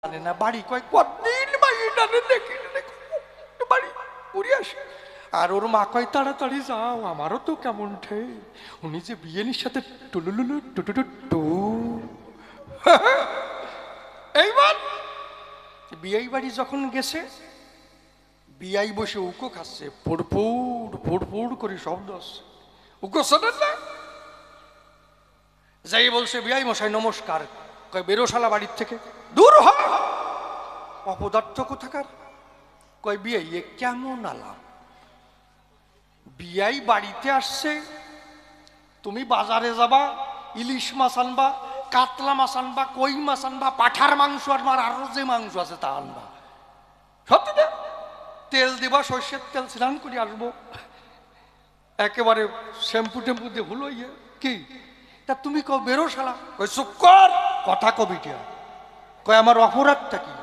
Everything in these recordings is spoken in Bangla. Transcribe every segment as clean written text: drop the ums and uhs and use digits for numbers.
জানে না বাড়ি কয় কতদিন মাইয়াটারে দেখি বাড়ি ঘুরে আসে। আর ওর মা কয় তাড়াতাড়ি যাও, আমারও তো কেমন ঠে, উনি যে বিয়েনির সাথে টুলুলুলু টুটুটু। এইবার বিয়াই বাড়ি যখন গেছে, বিয়াই বসে উকো খাচ্ছে, ফুড়ফুড় ফুড়ফুড় করে শব্দ আসছে, উকো শোনেন না? যাই বলছে বিয়াই মশাই নমস্কার। কয় বেরোশালা বাড়ির থেকে, দূর হ অপদার্থ কোথাকার। কয় বিয়াই এ কেমন আলাপ, বিয়াই বাড়িতে আসছে, তুমি বাজারে যাবা, ইলিশ মাছ আনবা, কাতলা মাছ আনবা, কই মাছ আনবা, পাঠার মাংস আনবা, আরো যে মাংস আছে তা আনবা, সত্যি না? তেল দিবা, সর্ষের তেল, স্নান করে আসবো, একেবারে শ্যাম্পু টেম্পু দিয়ে ভুলো ইয়ে কি। তা তুমি কও বেরো শালা। কই চুপ কর, কথা কবিটিয়া। কয় আমার অপরাধটা কি?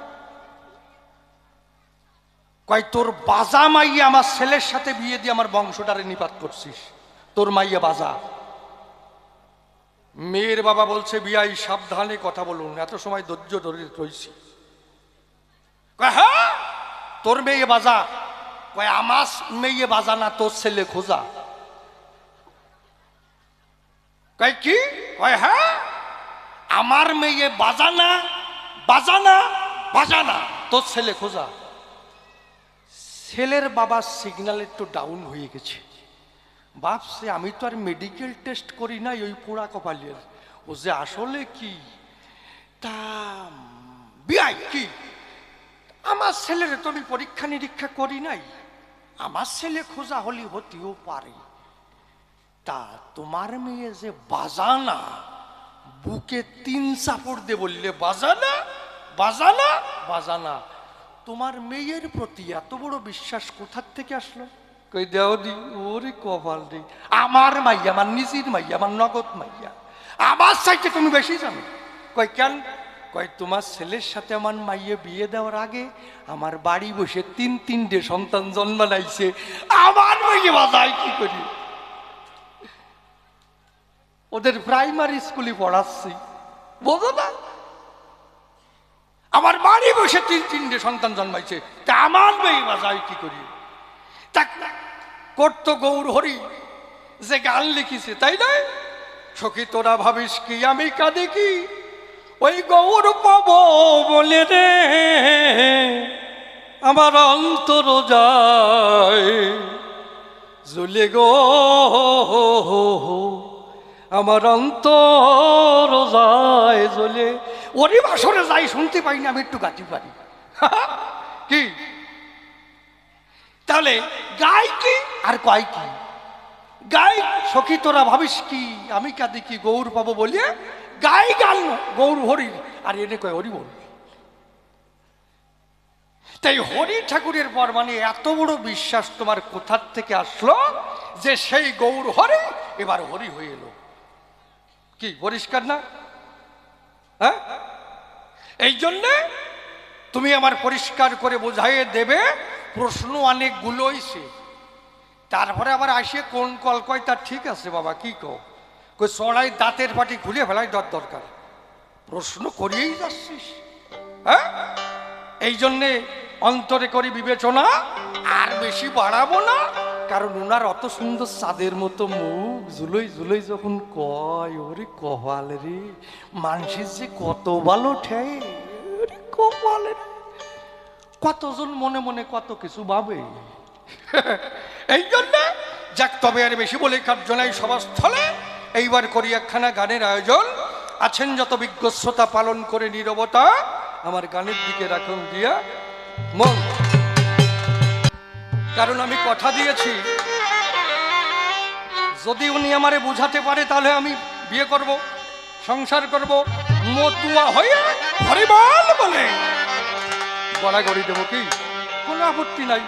কয় তোর বাজা মাইয়া আমার ছেলের সাথে বিয়ে দিয়ে আমার বংশটারে নিপাত করছিস, তোর মাইয়া বাজা। মেয়ের বাবা বলছে বিয়াই সাবধানে কথা বলুন, এত সময় ধৈর্য ধরে রয়েছি। হ্যাঁ তোর মেয়ে বাজা। কয় আমার মেয়ে বাজা না, তোর ছেলে খোঁজা। কয় কি? কয় হ্যাঁ আমার মেয়ে বাজানা বাজানা বাজানা, তোর ছেলে খোঁজা। ছেলের বাবা সিগন্যাল একটু ডাউন হয়ে গেছে, ভাবছে আমি তো আর মেডিকেল টেস্ট করি নাই ওই পোড়া কপালের, ও যে আসলে কি। তা বিয়াই কি আমার ছেলের তো আমি পরীক্ষা নিরীক্ষা করি নাই, আমার ছেলে খোঁজা হলে হতেও পারে। তা তোমার মেয়ে যে বাজানা, বুকে 3 চাপড় দে বললে বাজানা বাজানা বাজানা, তোমার মেয়ের প্রতি এত বড় বিশ্বাস কোথার থেকে আসলো? কই দেও দি, ওরে কপাল রে, আমার মাইয়া, আমার নিজের মাইয়া, আমার নগদ মাইয়া, আমার চাইতে তুমি বেশি জানো। কই কেন? কয় তোমার ছেলের সাথে আমার মাইয়ে বিয়ে দেওয়ার আগে আমার বাড়ি বসে 3 সন্তান জন্ম নাইছে, আমার মাইয়ে বাজায় কি করি? ওদের প্রাইমারি স্কুলে পড়াচ্ছি, বোঝো না? আমার বাড়ি বসে 3 সন্তান জন্মাইছে, তা আমার মেয়ে বাজায় কি করি? তা করতো গৌর হরি যে গান লিখিছে, তাই না? সখী তোরা ভাবিস কি আমি কাঁদে কি, ওই গৌর পাব বলে রে আমার অন্তর যায় জ্বলে গো, আমার অন্তর যায় জ্বলে। ওরে বাসরে যাই শুনতে পাই না, আমি একটু গাইতে পারি কি? তাহলে গাই কি আর কয় কি? গাই সখী তোরা ভাবিস কি আমি কাঁদি কি গৌর পাবো বলিয়ে গাই গান গৌর হরি, আর এনে কয় হরি বল। তাই হরি ঠাকুরের পর মানে এত বড় বিশ্বাস তোমার কোথার থেকে আসলো যে সেই গৌর হরি এবার হরি হয়ে এলো? কি পরিষ্কার না? হ্যাঁ, এই জন্যে তুমি আমার পরিষ্কার করে বোঝাইয়ে দেবে। প্রশ্ন অনেকগুলো হইছে, তারপরে আবার আসে কোন কল কয় তার ঠিক আছে বাবা কি কও, কই চড়াই দাঁতের পাটি খুলে ফেলাই দরকার, প্রশ্ন করিয়েই যাচ্ছিস। হ্যাঁ, এই জন্যে অন্তরে করি বিবেচনা, আর বেশি বাড়াবো না, কারণ ওনার অত সুন্দর চাঁদের মতো মুখ, জুলই জুলই যখন কয় ওরে কপাল রে, মানুষের যে কত ভালো ঠেয় কপাল রে, কতজন মনে মনে কত কিছু ভাবে। এই জন্য যাক, তবে আর বেশি বলে কার্য নাই সভাস্থলে। এইবার করি একখানা গানের আয়োজন। আছেন যত বিজ্ঞ শ্রোতা, পালন করে নীরবতা, আমার গানের দিকে রাখুন দিয়া মন, কারণ আমি কথা দিয়েছি যদি উনি আমারে বুঝাতে পারে তাহলে আমি বিয়ে করব, সংসার করব, মতুয়া হয়ে হরিবল বলে গড়াগড়ি দেব, কি কোনো আপত্তি নাই।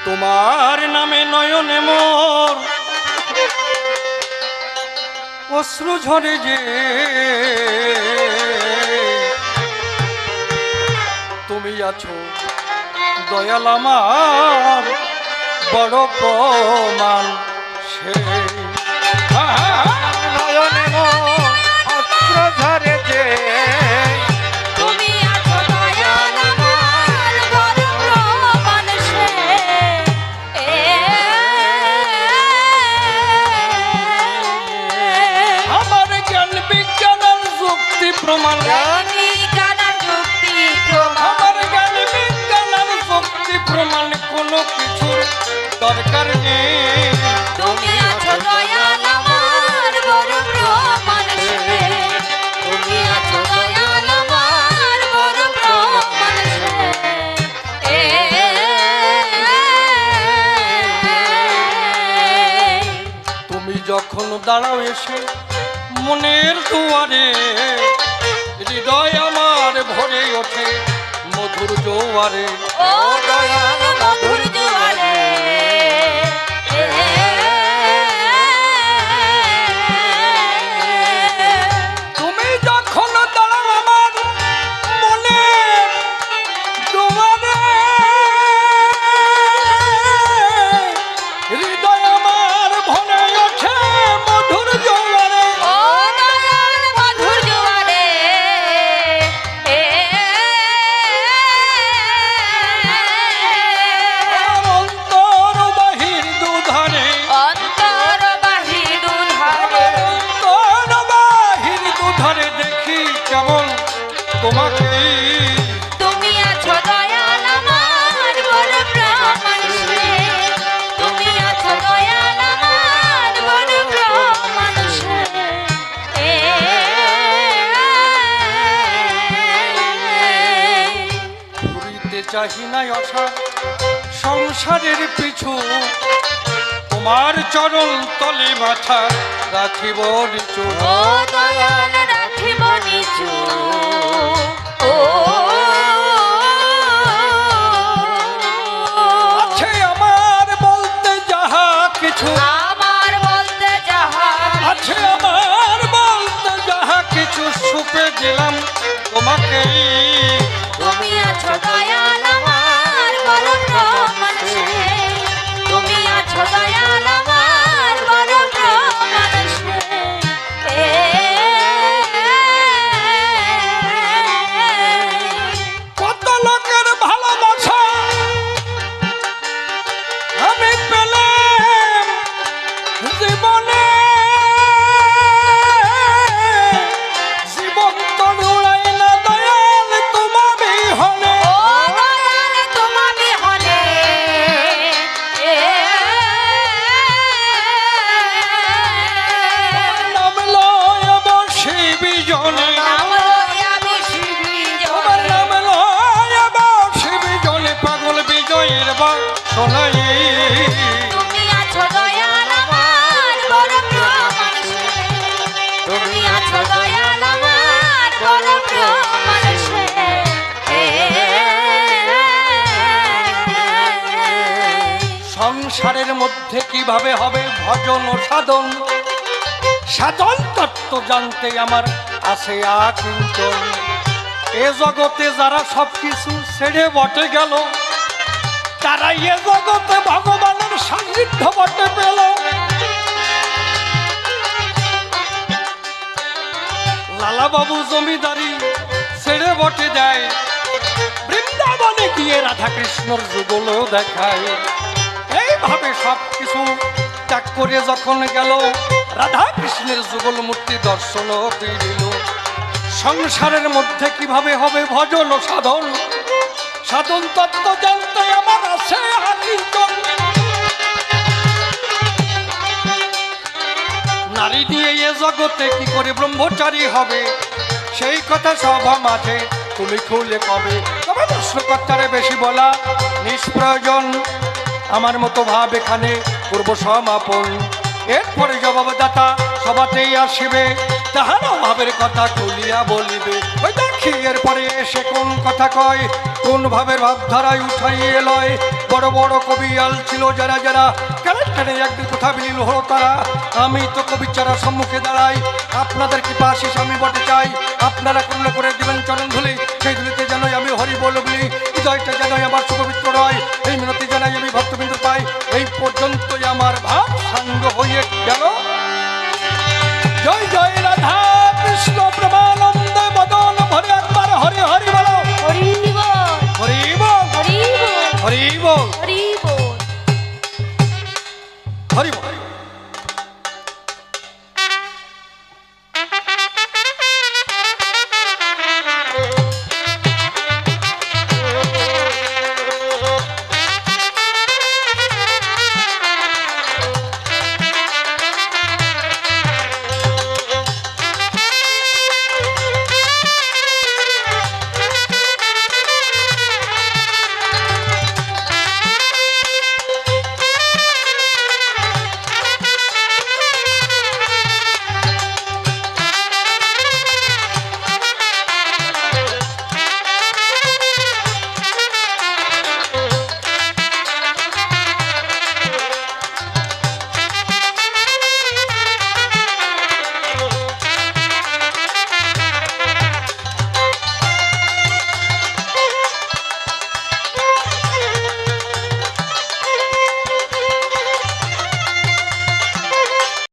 তোমার নামে নয়নে মোর অশ্রু ঝরে যে, তুমি আছো দয়াল আমার বড় প্রমাণ, সে নয়নে মোর অশ্রু ঝরে প্রমাণ আমার জ্ঞান বিজ্ঞান আর শক্তি প্রমাণ কোনো কিছুর দরকার নেই। তুমি আছো দয়াল আমার বড় প্রমাণ সে, তুমি আছো দয়াল আমার বড় প্রমাণ সে। তুমি যখন দাঁড়াও এসে মনের দুয়ারে, হৃদয় আমার ভরে ওঠে মধুর জোয়ারে। ও দয়াল মধুর জোয়ারে, তুমি যখন দাঁড়াও আমার মনের দুয়ারে, হৃদয় আমার ভরে ওঠে মধুর জোয়ারে। ও দয়াল মধুর জোয়ারে, অন্তর বাহির দুধারে, অন্তর বাহির দুধারে, অন্তর বাহির দুধারে দেখি কেমন তোমাকে। তুমি আছো দয়াল আমার বড় প্রমাণ সে, তুমি আছো দয়াল আমার বড় প্রমাণ সে। ঘুরিতে চাহি নাই অসার সংসারের পিছু, তোমার চরণ তলে মাথা রাখিব নিচু। ও দয়াল রাখিব নিচু, ও আছে আমার বলতে যাহা কিছু, আমার বলতে যাহা আছে আমার বলতে যাহা কিছু, সুপে দিলাম তোমাকে। তুমি আছো দয়াল আমার বড় প্রমাণ সে, তুমি আছো দয়াল আমার বড় প্রমাণ সে। কত লোকের ভালোবাসা আমি পেলাম জীবনে, জীবন তো উড়াই না দয়াল তোমার বিহনে। ও দয়াল তোমা বিহনে, নাম লয় বসি বিজনে, নাম লইয়া বসি আমার বিজনে। নাম লয় বসি বিজনে, পাগল বিজয়ের বা শোনাই। তুমি আছো দয়াল আমার বড় প্রমাণ সে, তুমি আছো দয়াল আমার বড় প্রমাণ সে। সংসারের মধ্যে কিভাবে হবে ভজন ও সাধন, সাধন তত্ত্ব জানতে আমার আছে আকিঞ্চন। এ জগতে যারা সবকিছু ছেড়ে বটে গেল, তারা এ জগতে ভগবানের সান্নিধ্য বটে পেল। লালা বাবু জমিদারি ছেড়ে বটে দেয়, বৃন্দাবনে গিয়ে রাধা কৃষ্ণর যুগল দেখায়। এইভাবে সবকিছু ত্যাগ করে যখন গেল, রাধা কৃষ্ণের যুগল মূর্তি দর্শন দিল। সংসারের মধ্যে কিভাবে হবে ভজন ও সাধন, সাধন তত্ত্ব জানতে আমার আছে আকিঞ্চন। নারী নিয়ে এ জগতে কি করে ব্রহ্মচারী হবে, সেই কথা সভা মাঝে তুমি খুলে কবে। তবে প্রশ্নকর্তারে বেশি বলা নিষ্প্রয়োজন, আমার মতো ভাব এখানে পূর্ব সমাপন। এরপরে জবাবদাতা সভাতেই আসিবে, তাহার ভাবের কথা খুলিয়া বলিবে। ওই দেখি এরপরে এসে কোন কথা কয়, কোন ভাবের ভাবধারায় উঠাইয়ে লয়। বড় বড় কবি আল ছিল যারা যারা, কানে একদিন কথা বিলীন হলো তারা। আমি তো কবিচারা সম্মুখে দাঁড়াই, আপনাদের কৃপা আশিস আমি বটে চাই। আপনারা করুণা করে দিবেন চরণ ধুলি, সেই ধুলিতে জানাই আমি হরি বল বলি। হৃদয়টা জানাই আমার সুপবিত্র রয়, এই মিনতি জানাই আমি ভক্তবিন্দু পাই। এই পর্যন্তই আমার ভাব সাঙ্গ হয়ে গেল।